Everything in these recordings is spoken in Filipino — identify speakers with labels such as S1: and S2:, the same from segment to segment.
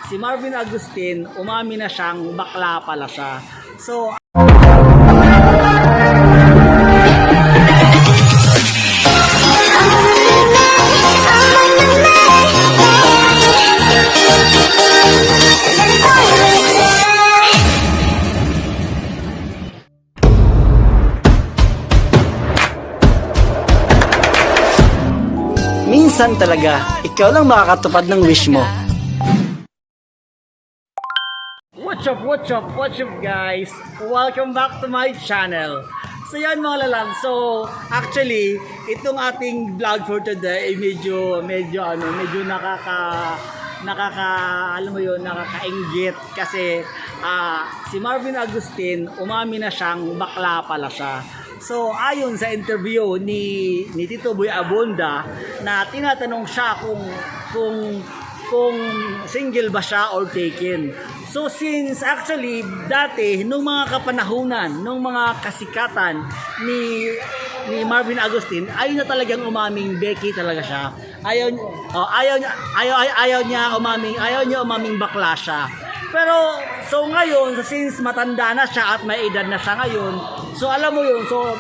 S1: si Marvin Agustin, umami na siyang bakla pala siya. So, minsan talaga, ikaw lang makakatupad ng wish mo. What's up guys? Welcome back to my channel. So yan mga lalang, so actually, itong ating vlog for today ay medyo nakakainggit kasi si Marvin Agustin, umami na siyang bakla pala siya. So ayon sa interview ni Tito Boy Abunda na tinatanong siya kung single ba siya or taken. So since actually dati nung mga kapanahunan, nung mga kasikatan ni Marvin Agustin, ayaw na talagang umaming Becky talaga siya. Ayaw niya umaming bakla siya. Pero so ngayon, since matanda na siya at may edad na siya ngayon, so alam mo yun, so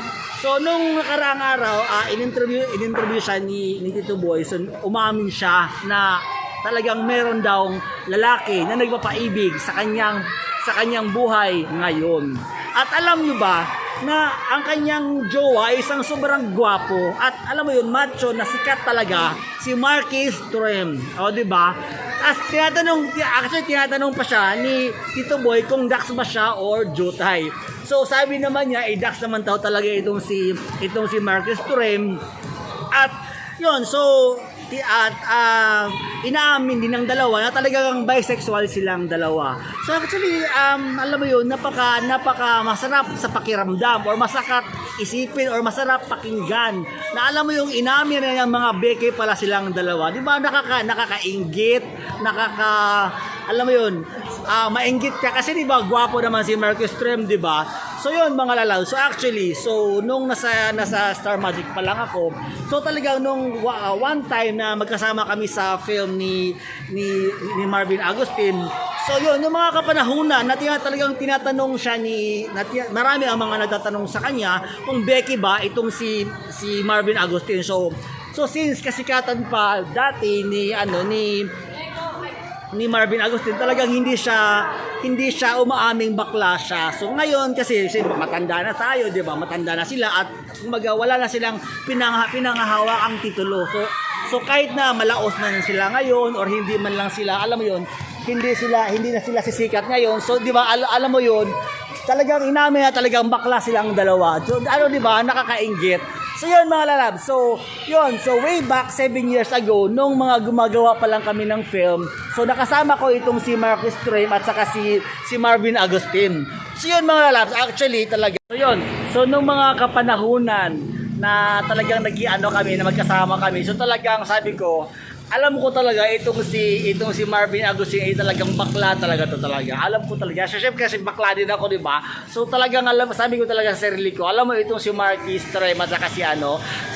S1: nung nakaraang araw, in-interview siya ni Tito Boy, so umamin siya na talagang meron daw lalaki na nagpapaibig sa kanyang buhay ngayon. At alam niyo ba na ang kanyang jowa ay isang sobrang gwapo at alam mo yun, macho na sikat talaga, si Marquis Trem. O di ba? As tinatanong pa siya ni Tito Boy kung Dax ba siya or Jutay. So sabi naman niya, Dax naman daw talaga itong si Marquis Trem. At yun, so inaamin din ng dalawa na talagang bisexual silang dalawa. So actually, alam mo yun, napaka masarap sa pakiramdam or masakit isipin or masarap pakinggan na alam mo yung inamin na ng mga beke pala silang dalawa. Di ba nakakainggit, alam mo yun, mainggit ka kasi di ba gwapo naman si Marcus Trem, di ba? So yun mga lalaw. So actually, so nung nasa Star Magic pa lang ako, so talagang nung one time na magkasama kami sa film ni Marvin Agustin. So yun, yung mga kapanahunan na talagang tinatanong siya marami ang mga nagtatanong sa kanya kung Becky ba itong si Marvin Agustin. So since kasikatan pa dati ni Marvin Agustin, talagang hindi siya umaaming bakla siya. So ngayon kasi matanda na tayo, 'di ba? Matanda na sila at kumbaga wala na silang pinangahawakang titulo. So kahit na malaos na sila ngayon or hindi man lang sila, alam mo 'yon, hindi na sila sisikat ngayon. So 'di ba, alam mo 'yon, talagang inamin na talagang bakla silang dalawa. So 'di ba, nakakainggit. So yun mga lalab, so way back 7 years ago, nung mga gumagawa pa lang kami ng film, so nakasama ko itong si Marcus Trem at saka si Marvin Agustin. So yun mga lalab, actually talaga, so nung mga kapanahunan na talagang kami, na magkasama kami, so talagang sabi ko, alam ko talaga itong si Marvin Agustin ay talagang bakla talaga to talaga. Alam ko talaga. Siyempre kasi bakla din ako, 'di ba? So talagang sabi ko talaga sa sarili ko, alam mo itong si Marquis Trem at saka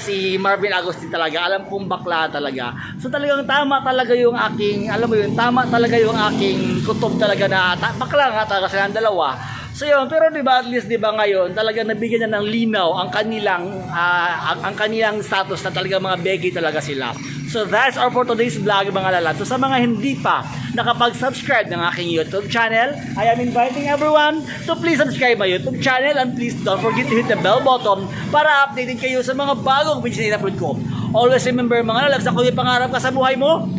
S1: si Marvin Agustin talaga. Alam kong bakla talaga. So talagang tama talaga yung aking, alam mo yun, tama talaga yung aking kutob talaga na bakla nga talaga silang dalawa. So yun, pero 'di ba at least 'di ba ngayon, talagang nabigyan na ng linaw ang kanilang status na talaga mga Becky talaga sila. So that's all for today's vlog mga lalat. So sa mga hindi pa nakapag-subscribe ng aking YouTube channel, I am inviting everyone to please subscribe my YouTube channel and please don't forget to hit the bell button para updated kayo sa mga bagong videos na i-upload ko. Always remember mga lalat, sa kung may pangarap ka sa buhay mo,